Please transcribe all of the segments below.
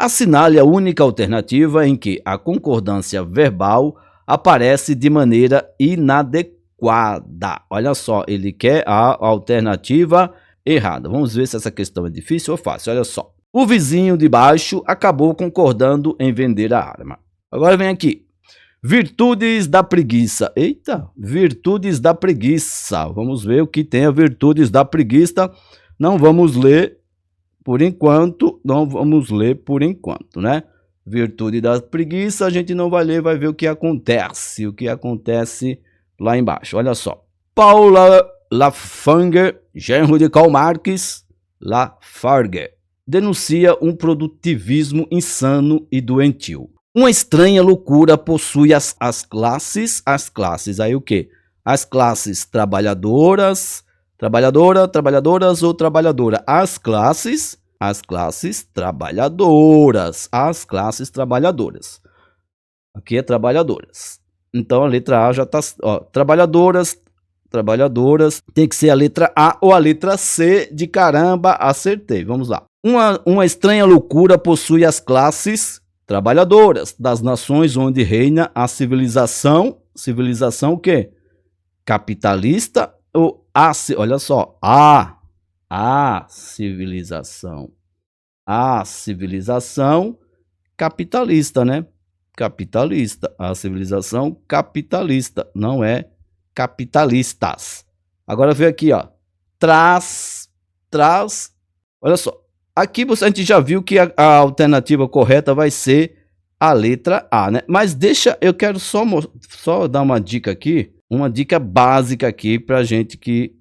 Assinale a única alternativa em que a concordância verbal aparece de maneira inadequada. Olha só, ele quer a alternativa errada. Vamos ver se essa questão é difícil ou fácil. Olha só. O vizinho de baixo acabou concordando em vender a arma. Agora vem aqui. Virtudes da preguiça. Eita, virtudes da preguiça. Vamos ver o que tem a virtudes da preguiça. Não vamos ler por enquanto, né? Virtude da preguiça, a gente não vai ler, vai ver o que acontece lá embaixo. Olha só. Paula Lafargue, genro de Karl Marx, Lafargue, denuncia um produtivismo insano e doentio. Uma estranha loucura possui as classes, aí o quê? As classes trabalhadoras ou trabalhadora, as classes trabalhadoras, aqui é trabalhadoras, então a letra A já tá, ó, trabalhadoras, tem que ser a letra A ou a letra C de caramba, acertei, vamos lá. Uma estranha loucura possui as classes trabalhadoras das nações onde reina a civilização o quê? Capitalista ou olha só, a civilização capitalista, né? Capitalista, a civilização capitalista, não é capitalistas. Agora vem aqui, ó, traz, olha só, aqui a gente já viu que a alternativa correta vai ser a letra A, né? Mas eu quero só dar uma dica aqui, uma dica básica aqui pra gente que,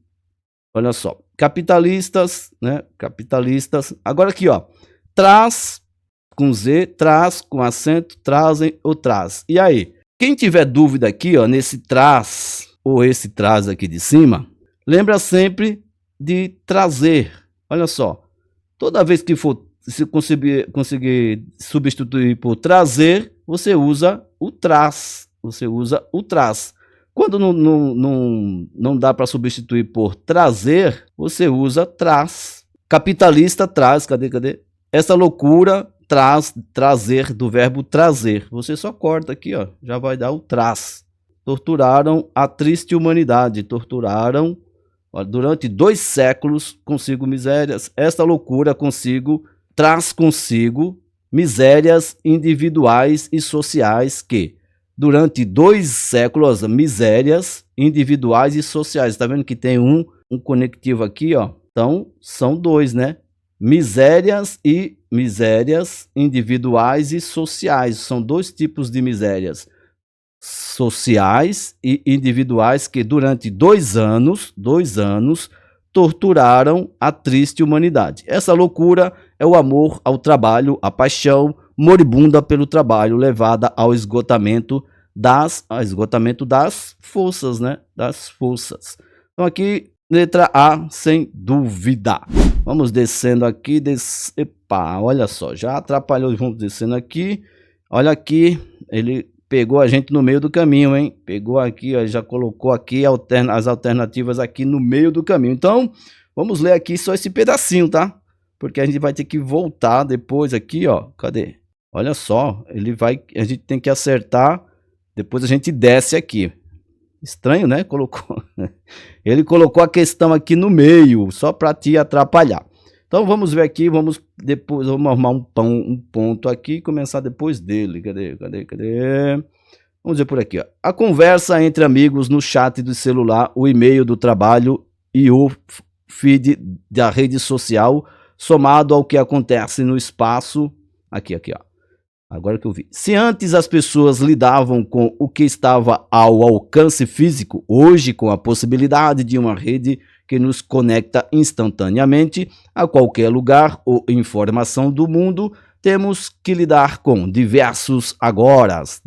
olha só, capitalistas, né? Capitalistas. Agora aqui, ó, traz com Z, traz com acento, trazem ou traz. E aí, quem tiver dúvida aqui, ó, nesse traz ou esse traz aqui de cima, lembra sempre de trazer. Olha só, toda vez que for se conseguir substituir por trazer, você usa o traz. Quando não dá para substituir por trazer, você usa traz. Capitalista traz, cadê? Essa loucura trazer, do verbo trazer. Você só corta aqui, ó, já vai dar o traz. Torturaram a triste humanidade, durante 2 séculos consigo misérias. Esta loucura traz consigo misérias individuais e sociais que, durante 2 séculos, misérias individuais e sociais. Tá vendo que tem um conectivo aqui, ó? Então, são 2, né? Misérias individuais e sociais. São 2 tipos de misérias. Sociais e individuais que durante 2 anos, torturaram a triste humanidade. Essa loucura é o amor ao trabalho, a paixão moribunda pelo trabalho, levada ao esgotamento das forças, né? Das forças. Então aqui, letra A, sem dúvida. Vamos descendo aqui, epa, olha só, já atrapalhou, vamos descendo aqui. Olha aqui, ele pegou a gente no meio do caminho, hein? Pegou aqui, ó, já colocou aqui as alternativas aqui no meio do caminho. Então, vamos ler aqui só esse pedacinho, tá? Porque a gente vai ter que voltar depois aqui, ó. Cadê? Olha só, a gente tem que acertar, depois a gente desce aqui. Estranho, né? Ele colocou a questão aqui no meio, só para te atrapalhar. Então vamos ver aqui, vamos arrumar um ponto aqui e começar depois dele. Cadê? Vamos ver por aqui, ó. A conversa entre amigos no chat do celular, o e-mail do trabalho e o feed da rede social, somado ao que acontece no espaço. Aqui, ó. Agora que eu vi. Se antes as pessoas lidavam com o que estava ao alcance físico, hoje, com a possibilidade de uma rede que nos conecta instantaneamente a qualquer lugar ou informação do mundo, temos que lidar com diversos agoras.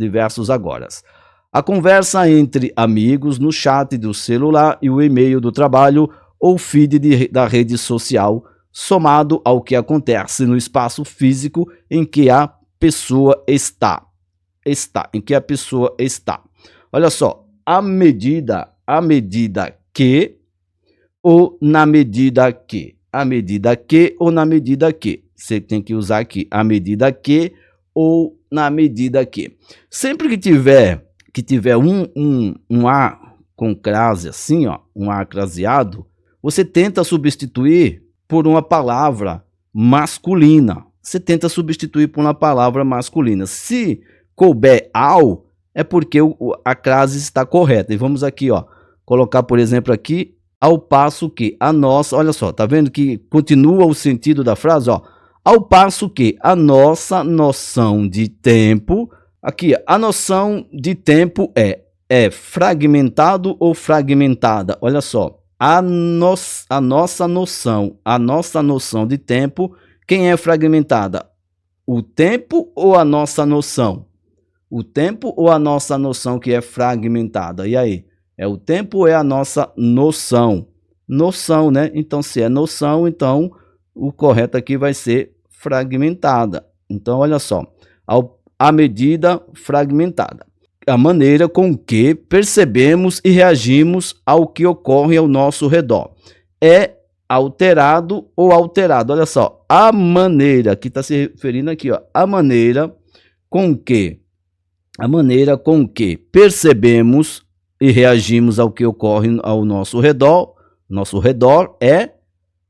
A conversa entre amigos no chat do celular e o e-mail do trabalho ou feed da rede social, somado ao que acontece no espaço físico em que a pessoa está. Olha só, à medida que ou na medida que. Você tem que usar aqui à medida que ou na medida que. Sempre que tiver um A com crase assim, ó, um A craseado, você tenta substituir por uma palavra masculina. Você tenta substituir por uma palavra masculina. Se couber ao, é porque a crase está correta. E vamos aqui, ó, colocar, por exemplo, aqui, ao passo que a nossa, olha só, tá vendo que continua o sentido da frase, ó, ao passo que a nossa noção de tempo, aqui, a noção de tempo é fragmentado ou fragmentada, olha só, a nossa noção de tempo, quem é fragmentada? O tempo ou a nossa noção? O tempo ou a nossa noção que é fragmentada? E aí? É o tempo ou é a nossa noção? Noção, né? Então, se é noção, então o correto aqui vai ser fragmentada. Então, olha só. A medida fragmentada. A maneira com que percebemos e reagimos ao que ocorre ao nosso redor. É alterado ou alterado? Olha só. A maneira, que está se referindo aqui, ó. A maneira com que percebemos e reagimos ao que ocorre ao nosso redor é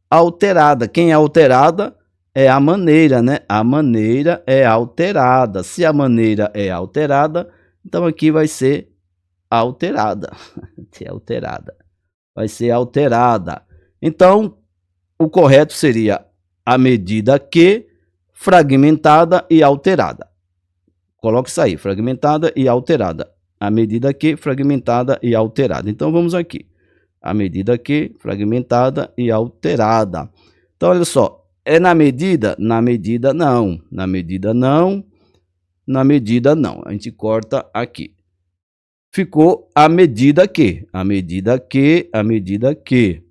alterada. Quem é alterada é a maneira, né? A maneira é alterada. Se a maneira é alterada, então aqui vai ser alterada. Vai ser alterada. Então, o correto seria a medida que, fragmentada e alterada. Coloque isso aí, fragmentada e alterada. A medida que, fragmentada e alterada. Então, vamos aqui. A medida que, fragmentada e alterada. Então, olha só. É na medida? Na medida, não. Na medida, não. Na medida, não. A gente corta aqui. Ficou a medida que. A medida que, a medida que.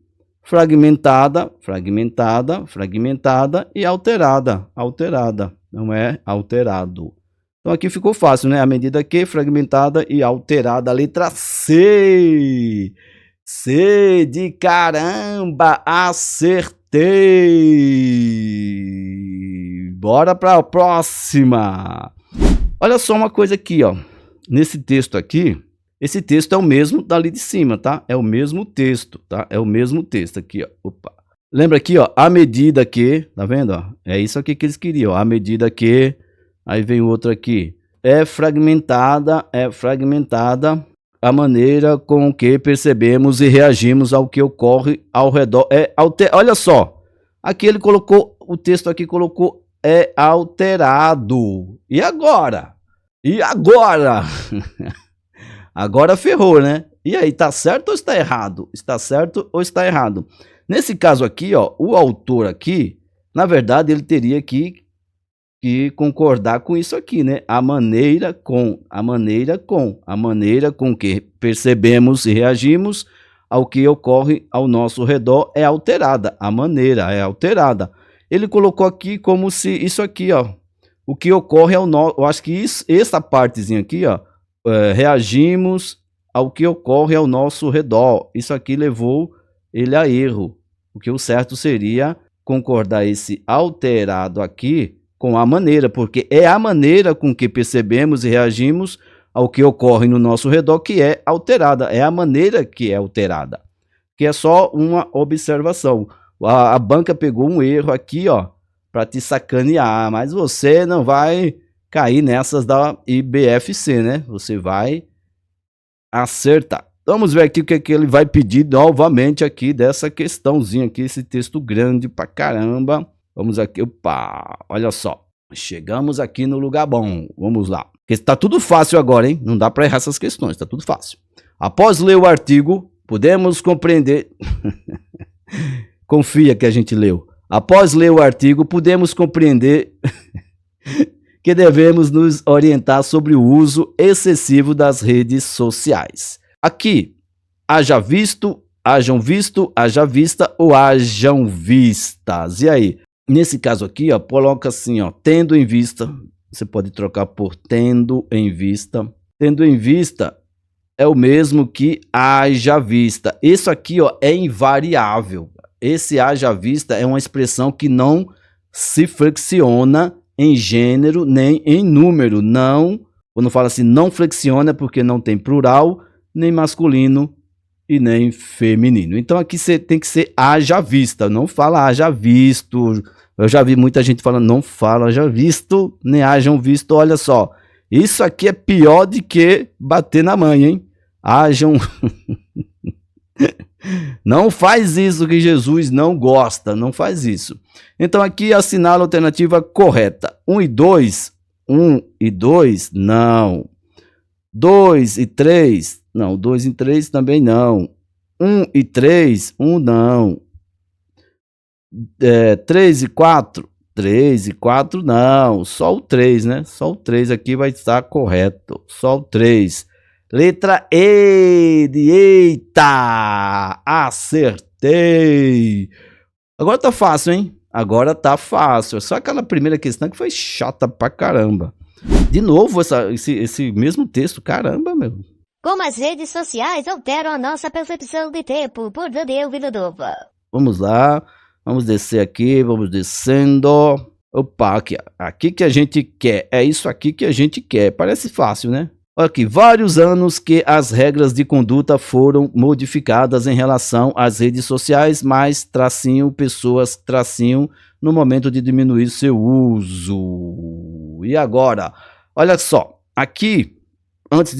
Fragmentada, fragmentada, fragmentada e alterada. Alterada. Não é alterado. Então, aqui ficou fácil, né? A medida que, fragmentada e alterada. Letra C. C de caramba, acertei. Bora para a próxima. Olha só uma coisa aqui, ó. Nesse texto aqui, esse texto é o mesmo dali de cima, tá? É o mesmo texto, tá? É o mesmo texto aqui, ó. Opa. Lembra aqui, ó, a medida que, tá vendo, ó? É isso aqui que eles queriam, ó. A medida que, aí vem o outro aqui. É fragmentada a maneira com que percebemos e reagimos ao que ocorre ao redor. Olha só, aqui ele colocou, o texto aqui colocou é alterado. E agora? E agora? Agora ferrou, né? E aí, tá certo ou está errado? Está certo ou está errado? Nesse caso aqui, ó, o autor aqui, na verdade, ele teria que concordar com isso aqui, né? A maneira com que percebemos e reagimos ao que ocorre ao nosso redor é alterada. A maneira é alterada. Ele colocou aqui como se isso aqui, ó, o que ocorre ao nosso, eu acho que isso, essa partezinha aqui, ó, reagimos ao que ocorre ao nosso redor. Isso aqui levou ele a erro. O que o certo seria concordar esse alterado aqui com a maneira, porque é a maneira com que percebemos e reagimos ao que ocorre no nosso redor que é alterada. É a maneira que é alterada, que é só uma observação. A banca pegou um erro aqui, ó, para te sacanear, mas você não vai cair nessas da IBFC, né? Você vai acertar. Vamos ver aqui o que, é que ele vai pedir novamente aqui dessa questãozinha aqui, esse texto grande pra caramba. Vamos aqui, opa, olha só. Chegamos aqui no lugar bom. Vamos lá. Está tudo fácil agora, hein? Não dá para errar essas questões, está tudo fácil. Após ler o artigo, podemos compreender... Confia que a gente leu. Após ler o artigo, podemos compreender que devemos nos orientar sobre o uso excessivo das redes sociais. Aqui, haja visto, hajam visto, haja vista ou hajam vistas. E aí? Nesse caso aqui, ó, coloca assim, ó, tendo em vista. Você pode trocar por tendo em vista. Tendo em vista é o mesmo que haja vista. Isso aqui, ó, é invariável. Esse haja vista é uma expressão que não se flexiona em gênero nem em número. Não, quando fala assim, não flexiona porque não tem plural, nem masculino e nem feminino. Então aqui tem que ser haja vista, não fala haja visto. Eu já vi muita gente falando, não fala haja visto, nem hajam visto. Olha só, isso aqui é pior do que bater na mãe, hein? Hajam... Não faz isso que Jesus não gosta, não faz isso. Então aqui assinala a alternativa correta. 1 e 2, 1 e 2, não. 2 e 3, não. 2 e 3 também não. 1 e 3, 1 não. 3 e 4, 3 e 4 não. Só o 3, né? Só o 3 aqui vai estar correto. Só o 3. Letra E de eita! Acertei! Agora tá fácil, hein? Agora tá fácil. Só aquela primeira questão que foi chata pra caramba. De novo, esse mesmo texto. Caramba, meu. Como as redes sociais alteram a nossa percepção de tempo, por Daniel Villanova. Vamos lá. Vamos descer aqui. Vamos descendo. Opa, aqui que a gente quer. É isso aqui que a gente quer. Parece fácil, né? Olha aqui, vários anos que as regras de conduta foram modificadas em relação às redes sociais, mas tracinho, pessoas, tracinho, no momento de diminuir seu uso. E agora, olha só, aqui, antes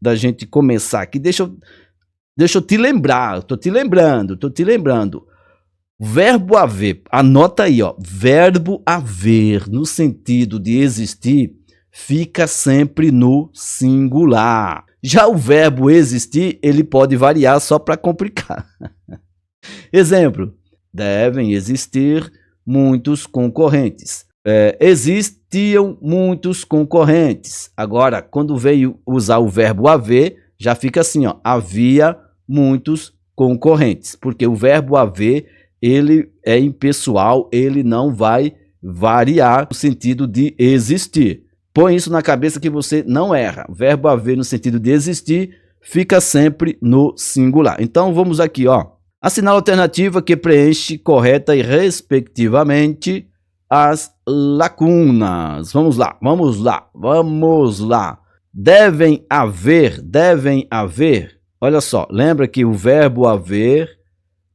da gente começar aqui, deixa eu te lembrar, tô te lembrando. Verbo haver, anota aí, ó, verbo haver, no sentido de existir, fica sempre no singular. Já o verbo existir, ele pode variar só para complicar. Exemplo, devem existir muitos concorrentes. Existiam muitos concorrentes. Agora, quando veio usar o verbo haver, já fica assim, ó, havia muitos concorrentes. Porque o verbo haver, ele é impessoal, ele não vai variar no sentido de existir. Põe isso na cabeça que você não erra. Verbo haver no sentido de existir fica sempre no singular. Então vamos aqui, ó. Assinala a alternativa que preenche correta e respectivamente as lacunas. Vamos lá. Devem haver. Olha só, lembra que o verbo haver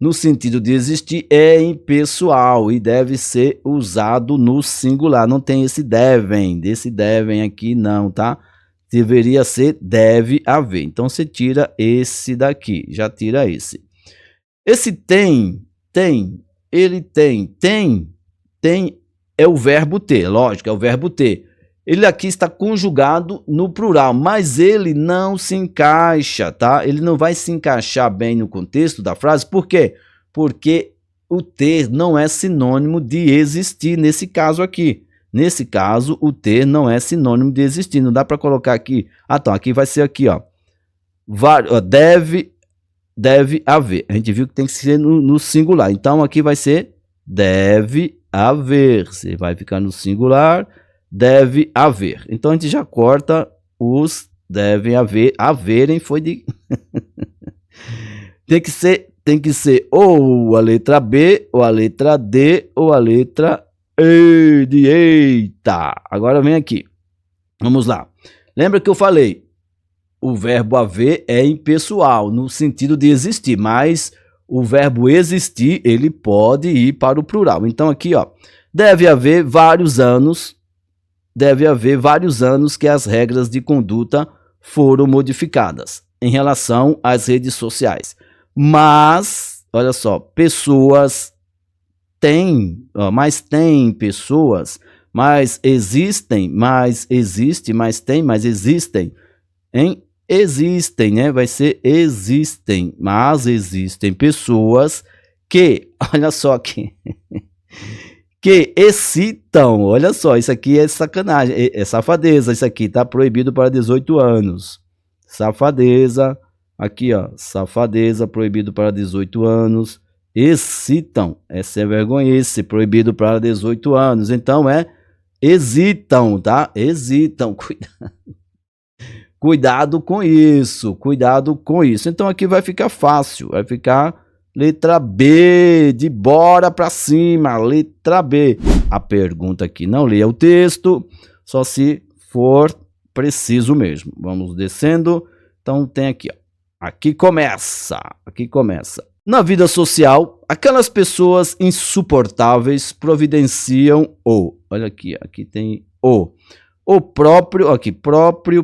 no sentido de existir é impessoal e deve ser usado no singular. Não tem esse devem aqui não, tá? Deveria ser deve haver. Então você tira esse daqui, já tira esse. Esse tem é o verbo ter, lógico, é o verbo ter. Ele aqui está conjugado no plural, mas ele não se encaixa, tá? Ele não vai se encaixar bem no contexto da frase. Por quê? Porque o ter não é sinônimo de existir nesse caso aqui. Nesse caso, o ter não é sinônimo de existir. Não dá para colocar aqui. Ah, então, aqui vai ser aqui, ó. Deve haver. A gente viu que tem que ser no singular. Então, aqui vai ser deve haver. Você vai ficar no singular. Deve haver. Então a gente já corta os devem haver. Haverem foi de. tem que ser ou a letra B, ou a letra D, ou a letra E de eita. Agora vem aqui. Vamos lá. Lembra que eu falei? O verbo haver é impessoal, no sentido de existir, mas o verbo existir, ele pode ir para o plural. Então aqui, ó, deve haver vários anos que as regras de conduta foram modificadas em relação às redes sociais. Mas, olha só, pessoas têm, mas tem pessoas, mas existem, mas existe, mas tem, mas existem, hein? Existem, né? Vai ser existem, mas existem pessoas que, olha só aqui, que excitam, olha só, isso aqui é sacanagem, é safadeza, isso aqui tá proibido para 18 anos. Safadeza, aqui ó, safadeza, proibido para 18 anos. Excitam, é sem vergonha, esse proibido para 18 anos. Então é hesitam, tá? Hesitam, cuidado com isso, cuidado com isso. Então aqui vai ficar fácil, vai ficar Letra B, de bora pra cima, letra B. A pergunta aqui, não leia o texto, só se for preciso mesmo. Vamos descendo. Então tem aqui, ó. Aqui começa. Na vida social, aquelas pessoas insuportáveis providenciam olha aqui tem o próprio, aqui, próprio.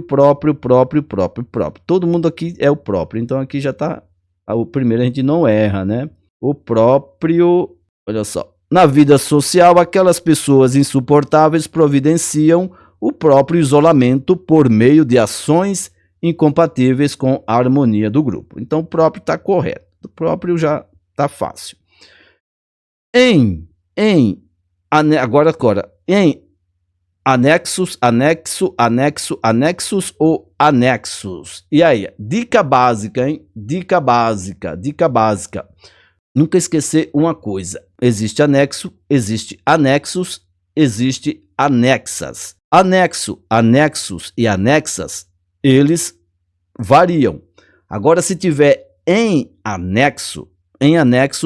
Todo mundo aqui é o próprio, então aqui já tá, o primeiro a gente não erra, né? O próprio, olha só. Na vida social, aquelas pessoas insuportáveis providenciam o próprio isolamento por meio de ações incompatíveis com a harmonia do grupo. Então, o próprio está correto. O próprio já está fácil. Em anexos ou anexos. E aí, dica básica, hein? Dica básica. Nunca esquecer uma coisa. Existe anexo, existe anexos, existe anexas. Anexos e anexas, eles variam. Agora, se tiver em anexo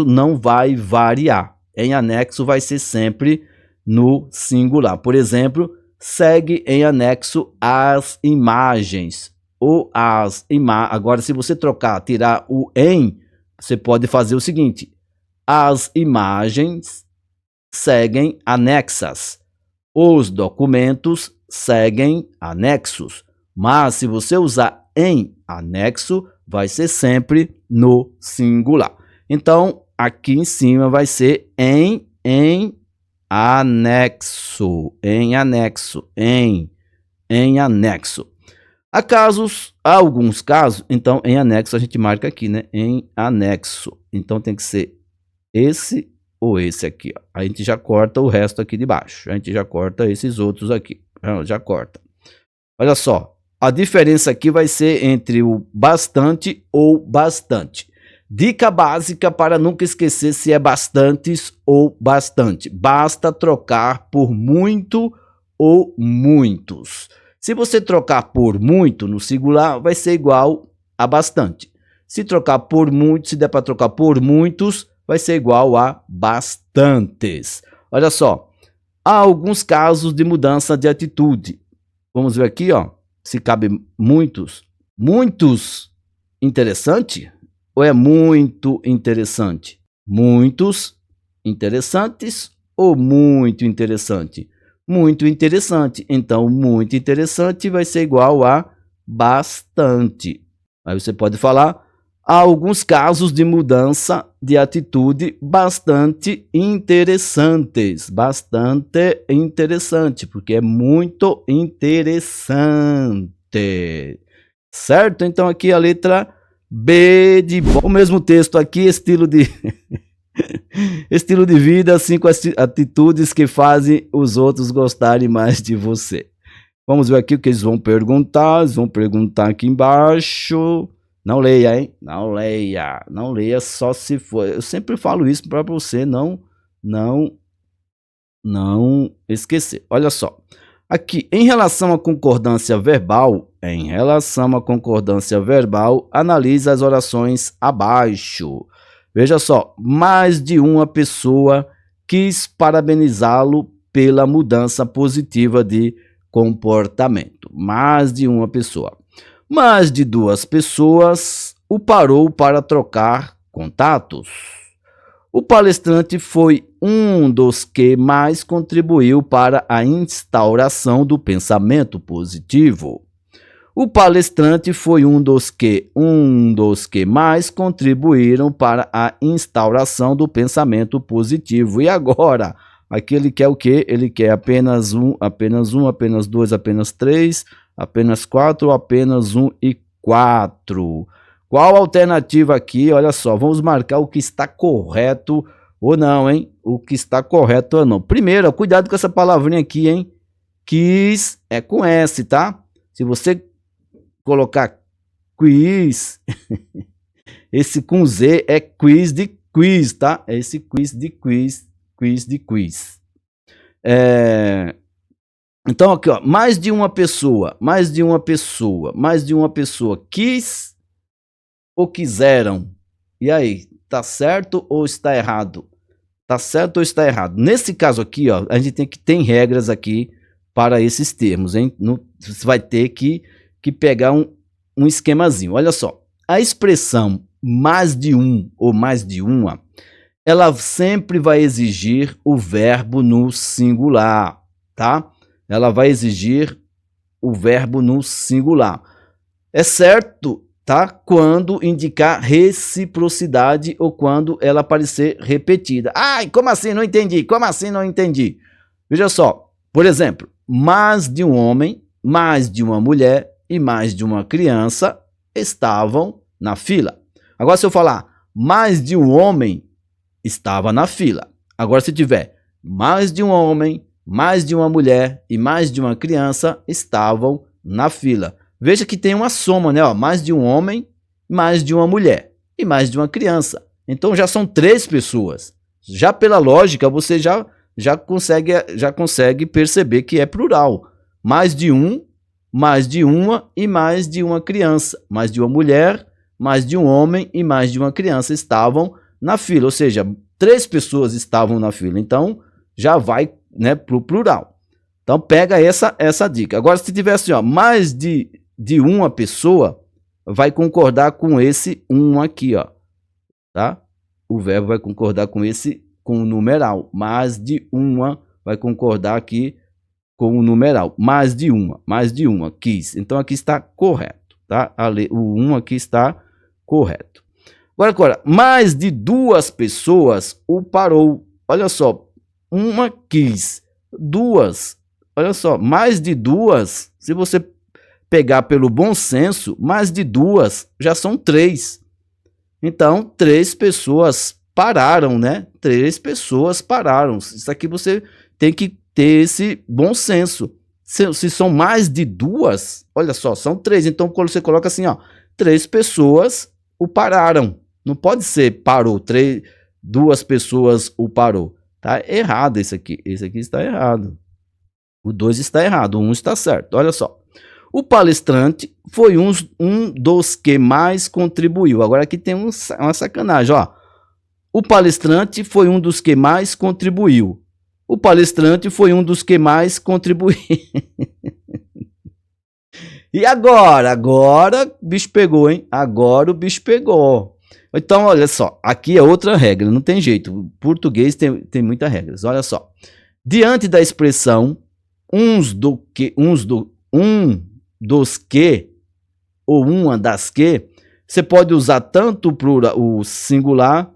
não vai variar. Em anexo vai ser sempre no singular. Por exemplo, segue em anexo as imagens. Agora, se você tirar o em, você pode fazer o seguinte: as imagens seguem anexas. Os documentos seguem anexos. Mas se você usar em anexo, vai ser sempre no singular. Então, aqui em cima vai ser em anexo. Há alguns casos, então em anexo a gente marca aqui, né? Em anexo. Então tem que ser esse ou esse aqui, ó. A gente já corta o resto aqui de baixo. A gente já corta esses outros aqui. Já corta. Olha só. A diferença aqui vai ser entre o bastante ou bastante. Dica básica para nunca esquecer se é bastantes ou bastante. Basta trocar por muito ou muitos. Se você trocar por muito no singular, vai ser igual a bastante. Se trocar por muito, se der para trocar por muitos, vai ser igual a bastantes. Olha só, há alguns casos de mudança de atitude. Vamos ver aqui, ó, se cabe muitos. Muitos interessante ou é muito interessante? Muitos interessantes ou muito interessante? Muito interessante. Então, muito interessante vai ser igual a bastante. Aí você pode falar: há alguns casos de mudança de atitude bastante interessantes. Bastante interessante, porque é muito interessante. Certo? Então aqui a letra B de bom. O mesmo texto aqui, estilo de estilo de vida, 5 atitudes que fazem os outros gostarem mais de você. Vamos ver aqui o que eles vão perguntar. Eles vão perguntar aqui embaixo. Não leia, hein? Não leia só se for. Eu sempre falo isso para você não esquecer. Olha só. Aqui, em relação à concordância verbal, analise as orações abaixo. Veja só, mais de uma pessoa quis parabenizá-lo pela mudança positiva de comportamento. Mais de uma pessoa. Mais de 2 pessoas o parou para trocar contatos. O palestrante foi um dos que mais contribuiu para a instauração do pensamento positivo. O palestrante foi um dos que mais contribuíram para a instauração do pensamento positivo. E agora? Aqui ele quer o quê? Ele quer apenas 1, apenas 2, apenas 3, apenas 4, apenas 1 e 4. Qual a alternativa aqui? Olha só, vamos marcar o que está correto ou não, hein? O que está correto ou não. Primeiro, cuidado com essa palavrinha aqui, hein? Quis é com S, tá? Se você colocar quiz, esse com Z é quiz de quiz, tá? É esse quiz de quiz. Então aqui, ó, mais de uma pessoa quis ou quiseram. E aí, Está certo ou está errado? Está certo ou está errado? Nesse caso aqui, ó, a gente tem regras aqui para esses termos, hein? Você vai ter que pegar um esquemazinho. Olha só, a expressão mais de um ou mais de uma, ela sempre vai exigir o verbo no singular, tá? Ela vai exigir o verbo no singular. É certo, tá? Quando indicar reciprocidade ou quando ela aparecer repetida. Ai, como assim? Não entendi. Como assim? Não entendi. Veja só, por exemplo, mais de um homem, mais de uma mulher e mais de uma criança estavam na fila. Agora, se eu falar mais de um homem estava na fila. Agora, se tiver mais de um homem, mais de uma mulher e mais de uma criança estavam na fila. Veja que tem uma soma, né? Ó, mais de um homem, mais de uma mulher e mais de uma criança. Então já são 3 pessoas. Já pela lógica, você já consegue perceber que é plural. Mais de um, mais de uma e mais de uma criança. Mais de uma mulher, mais de um homem e mais de uma criança estavam na fila. Ou seja, 3 pessoas estavam na fila. Então já vai, né, para o plural. Então pega essa dica. Agora, se tiver assim, ó, mais de uma pessoa, vai concordar com esse um aqui, ó, tá? O verbo vai concordar com o numeral. Mais de uma vai concordar aqui com o numeral. Mais de uma, quis. Então aqui está correto, tá? O um aqui está correto. Agora, mais de 2 pessoas o parou. Olha só, uma quis, 2. Olha só, mais de 2, se você pegar pelo bom senso, mais de 2 já são 3. Então, 3 pessoas pararam, né? 3 pessoas pararam. Isso aqui você tem que ter esse bom senso. Se são mais de 2, olha só, são 3. Então, quando você coloca assim, ó, 3 pessoas o pararam. Não pode ser parou, 2 pessoas o parou. Tá errado esse aqui. Esse aqui está errado. O 2 está errado, o 1 está certo. Olha só. O palestrante foi um dos que mais contribuiu. Agora aqui tem uma sacanagem, ó. O palestrante foi um dos que mais contribuiu. O palestrante foi um dos que mais contribuiu. E agora? Agora o bicho pegou, hein? Agora o bicho pegou. Então, olha só. Aqui é outra regra, não tem jeito. O português tem muitas regras. Olha só. Diante da expressão um dos que ou uma das que, você pode usar tanto o singular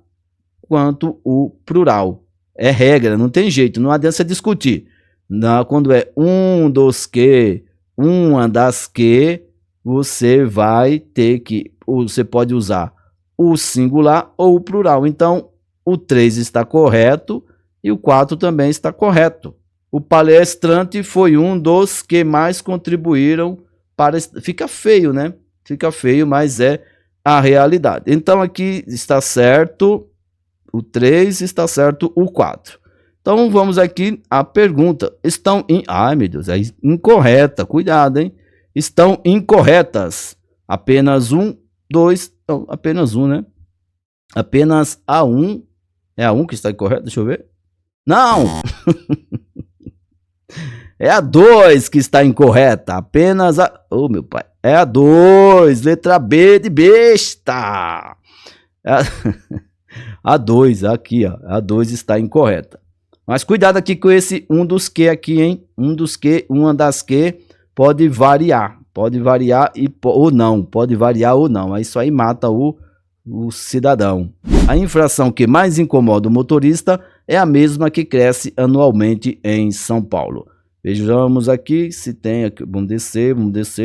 quanto o plural. É regra, não tem jeito, não adianta você discutir. Não, quando é um dos que, uma das que, você vai ter que, você pode usar o singular ou o plural. Então, o 3 está correto e o 4 também está correto. O palestrante foi um dos que mais contribuíram para... Fica feio, né? Fica feio, mas é a realidade. Então, aqui está certo o 3, está certo o 4. Então, vamos aqui à pergunta. Estão Ai, meu Deus, é incorreta. Cuidado, hein? Estão incorretas. Apenas 1, 2... Não, apenas 1, né? Apenas a 1. É a 1 que está incorreta? Deixa eu ver. Não! É a 2 que está incorreta. Apenas a... Oh, meu pai. É a 2. Letra B de besta. A 2, aqui, ó. A 2 está incorreta. Mas cuidado aqui com esse um dos que aqui, hein? Um dos que, uma das que pode variar. Pode variar ou não. Pode variar ou não. Isso aí mata o cidadão. A infração que mais incomoda o motorista é a mesma que cresce anualmente em São Paulo. Vejamos aqui se tem aqui. Vamos descer,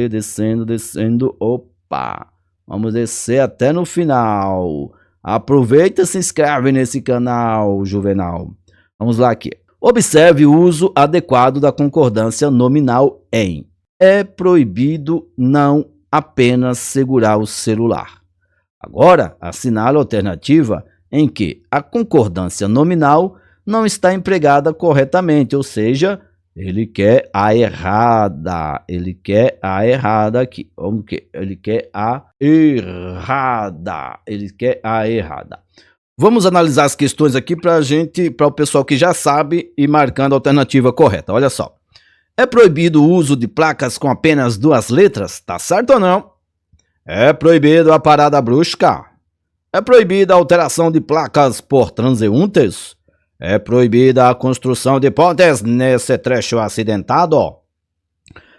descendo. Opa! Vamos descer até no final. Aproveita e se inscreve nesse canal, Juvenal. Vamos lá aqui. Observe o uso adequado da concordância nominal em: é proibido não apenas segurar o celular. Agora, assinale a alternativa em que a concordância nominal não está empregada corretamente, ou seja, ele quer a errada. Ele quer a errada aqui. Vamos que ele quer a errada. Ele quer a errada. Vamos analisar as questões aqui para o pessoal que já sabe e marcando a alternativa correta. Olha só. É proibido o uso de placas com apenas 2 letras? Tá certo ou não? É proibido a parada brusca? É proibida a alteração de placas por transeuntes? É proibida a construção de pontes nesse trecho acidentado?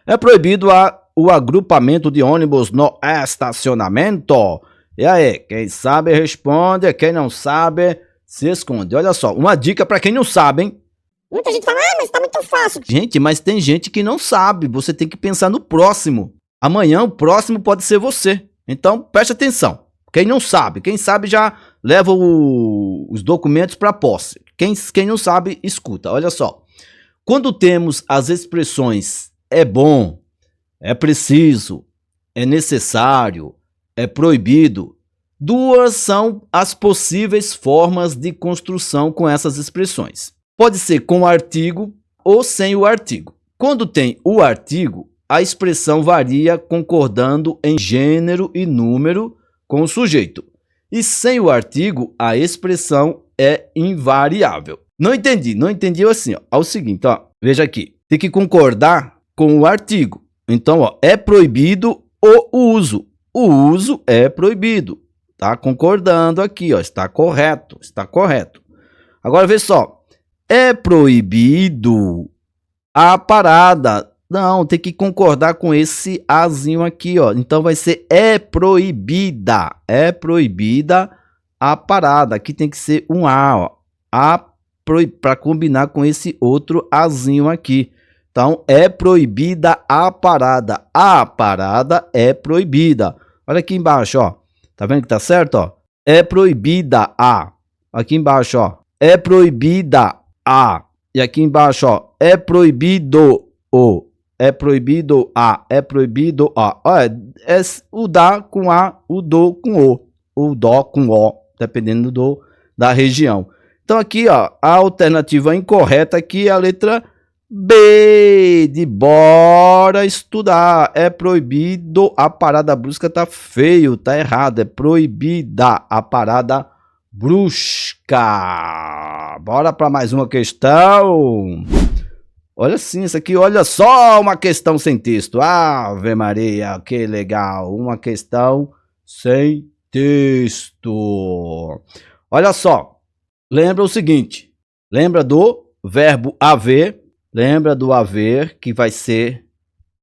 É proibido o agrupamento de ônibus no estacionamento? E aí, quem sabe responde, quem não sabe se esconde. Olha só, uma dica para quem não sabe, hein? Muita gente fala, mas tá muito fácil. Gente, mas tem gente que não sabe, você tem que pensar no próximo. Amanhã o próximo pode ser você. Então, preste atenção. Quem não sabe, quem sabe já leva os documentos para posse. Quem não sabe, escuta. Olha só, quando temos as expressões é bom, é preciso, é necessário, é proibido, 2 são as possíveis formas de construção com essas expressões. Pode ser com o artigo ou sem o artigo. Quando tem o artigo, a expressão varia concordando em gênero e número com o sujeito. E sem o artigo, a expressão é invariável. Não entendi assim, ó. É o seguinte, ó, veja aqui, tem que concordar com o artigo. Então, ó, é proibido o uso. O uso é proibido. Tá concordando aqui, ó, está correto, está correto. Agora, vê só, é proibido a parada. Não, tem que concordar com esse azinho aqui, ó. Então vai ser é proibida a parada. Aqui tem que ser um a, ó. Para combinar com esse outro azinho aqui. Então é proibida a parada. A parada é proibida. Olha aqui embaixo, ó. Tá vendo que tá certo, ó? É proibida a. Aqui embaixo, ó. É proibida a. E aqui embaixo, ó. É proibido o. É proibido a. É proibido a. Olha, é o da com a, o do com o. O dó com o. Dependendo da região. Então aqui, ó. A alternativa incorreta aqui é a letra B, de bora estudar. É proibido a parada brusca, tá feio, tá errado. É proibida a parada brusca. Bora para mais uma questão. Olha sim, isso aqui, olha só uma questão sem texto. Ave Maria, que legal. Uma questão sem texto. Olha só, lembra o seguinte. Lembra do verbo haver. Lembra do haver, que vai ser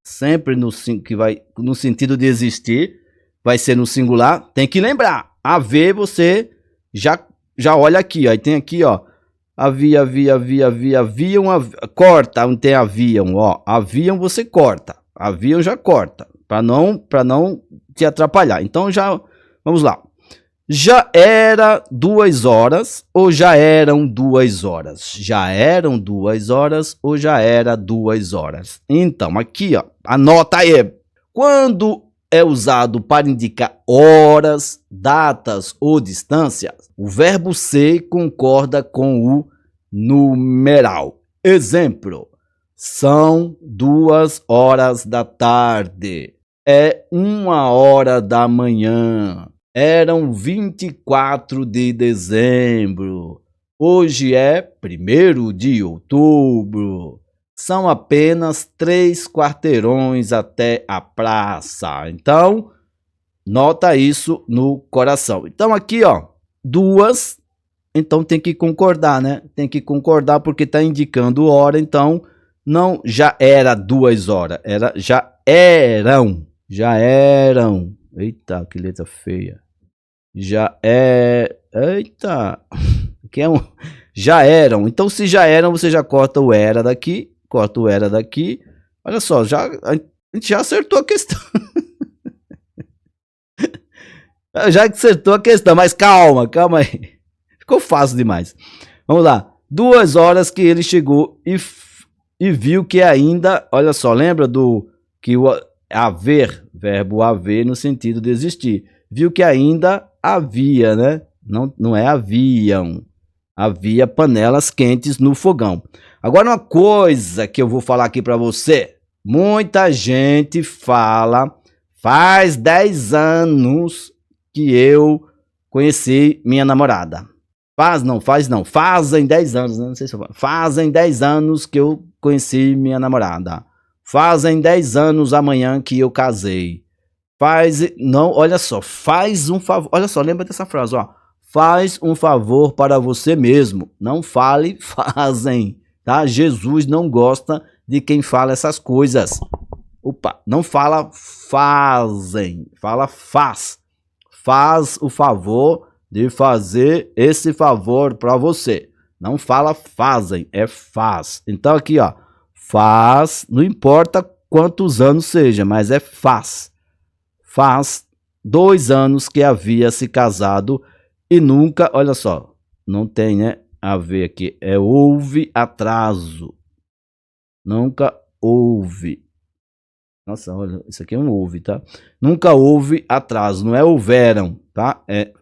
sempre no sentido de existir, vai ser no singular. Tem que lembrar. Haver, você já olha aqui, ó. Aí tem aqui, ó. Haviam, corta, não tem haviam, ó. Haviam, você corta. Haviam, já corta, para não te atrapalhar. Então já, vamos lá. Já era 2 horas ou já eram 2 horas? Já eram 2 horas ou já era 2 horas? Então, aqui, ó, anota aí. Quando é usado para indicar horas, datas ou distâncias, o verbo ser concorda com o numeral. Exemplo: são 2 horas da tarde. É 1h da manhã. Eram 24 de dezembro. Hoje é 1º de outubro. São apenas 3 quarteirões até a praça. Então, nota isso no coração. Então, aqui, ó, 2. Então, tem que concordar, né? Tem que concordar porque está indicando hora. Então, não já era 2 horas. Já eram. Já eram. Eita, que letra feia. Já é... Eita. Que é um... Já eram. Então, se já eram, você já corta o era daqui. Corta o era daqui. Olha só, a gente já acertou a questão. Já acertou a questão, mas calma aí. Ficou fácil demais. Vamos lá. 2 horas que ele chegou e viu que ainda... Olha só, lembra do que o haver, verbo haver no sentido de existir. Viu que ainda havia, né? Não é haviam. Havia panelas quentes no fogão. Agora, uma coisa que eu vou falar aqui para você. Muita gente fala, faz 10 anos que eu conheci minha namorada. Fazem 10 anos, né? Não sei se eu falo. Fazem 10 anos que eu conheci minha namorada. Fazem 10 anos amanhã que eu casei. Olha só, faz um favor. Olha só, lembra dessa frase, ó. Faz um favor para você mesmo. Não fale, fazem, tá? Jesus não gosta de quem fala essas coisas. Opa, não fala fazem, fala faz. Faz o favor de fazer esse favor para você. Não fala fazem, é faz. Então aqui, ó, faz, não importa quantos anos seja, mas é faz. Faz 2 anos que havia se casado e nunca, olha só, não tem, né, a ver aqui, houve atraso. Nunca houve. Nossa, olha, isso aqui é um houve, tá? Nunca houve atraso, não é houveram, tá?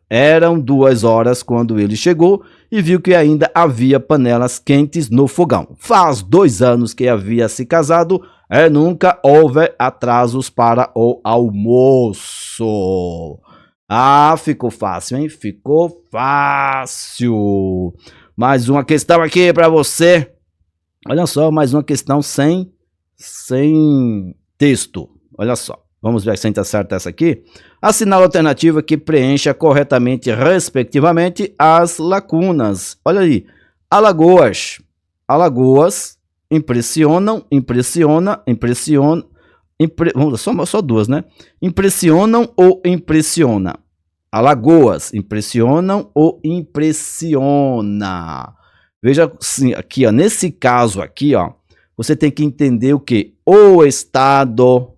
Eram 2 horas quando ele chegou e viu que ainda havia panelas quentes no fogão. Faz 2 anos que havia se casado e nunca houve atrasos para o almoço. Ah, ficou fácil, hein? Ficou fácil. Mais uma questão aqui para você. Olha só, mais uma questão sem texto. Olha só. Vamos ver se a gente acerta essa aqui. Assinale a alternativa que preencha corretamente, respectivamente, as lacunas. Olha aí. Alagoas. Alagoas impressionam, vamos só 2, né? Impressionam ou impressiona? Alagoas impressionam ou impressiona? Veja assim, aqui, ó, nesse caso aqui, ó, você tem que entender o que? O estado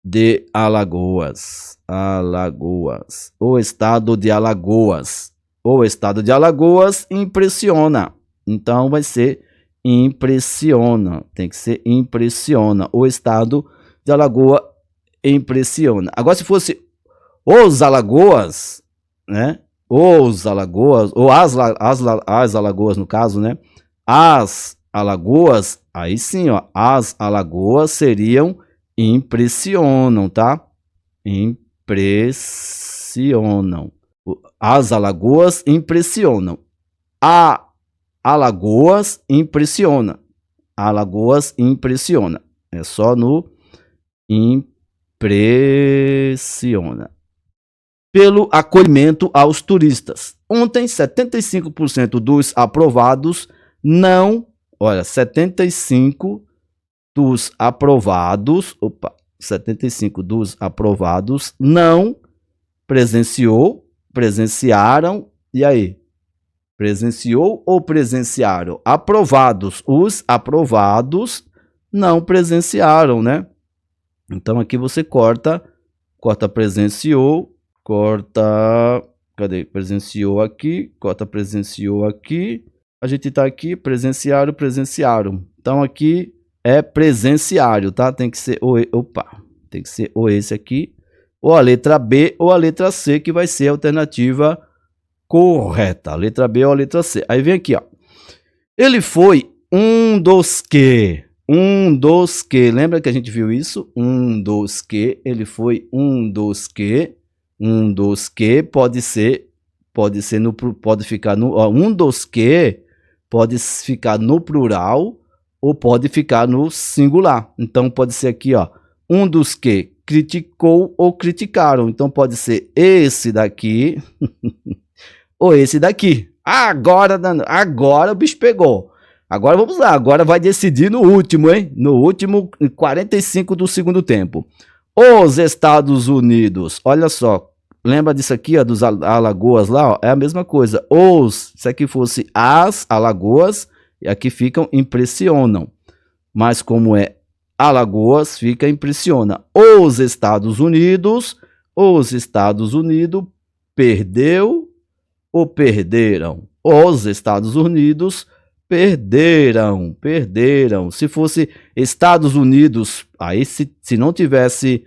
de Alagoas. O estado de Alagoas. O estado de Alagoas impressiona. Então vai ser impressiona. Tem que ser impressiona. O estado de Alagoas impressiona. Agora, se fosse os Alagoas, né? Os Alagoas, ou as Alagoas no caso, né? As Alagoas, aí sim, ó. As Alagoas seriam impressionam, tá? Impressionam. As Alagoas impressionam. A Alagoas impressiona. Alagoas impressiona. É só no impressiona. Pelo acolhimento aos turistas. Ontem, 75% dos aprovados não... Olha, 75% dos aprovados... 75% dos aprovados não presenciaram... E aí? Presenciou ou presenciaram? Aprovados. Os aprovados não presenciaram, né? Então aqui você corta presenciou, cadê? Presenciou aqui, corta presenciou aqui. A gente tá aqui, presenciaram. Então aqui é presenciário, tá? Tem que ser tem que ser ou esse aqui, ou a letra B ou a letra C, que vai ser a alternativa correta. A letra B ou a letra C. Aí vem aqui, ó. Ele foi um dos que. Lembra que a gente viu isso? Um dos que. Ele foi um dos que. Pode ficar no... um dos que pode ficar no plural ou pode ficar no singular. Então pode ser aqui, ó. Um dos que criticou ou criticaram. Então pode ser esse daqui ou esse daqui. Agora o bicho pegou. Agora vamos lá, agora vai decidir no último, hein? No último 45 do segundo tempo. Os Estados Unidos, olha só, lembra disso aqui, ó, dos Alagoas lá, ó? É a mesma coisa. Se aqui fosse as Alagoas, e aqui ficam impressionam. Mas como é Alagoas, fica impressiona. Os Estados Unidos perdeu ou perderam? Os Estados Unidos perderam. Se fosse Estados Unidos, aí se não tivesse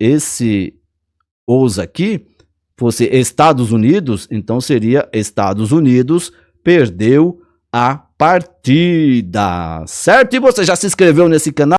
esse os aqui, fosse Estados Unidos, então seria Estados Unidos perdeu a partida. Certo? E você já se inscreveu nesse canal?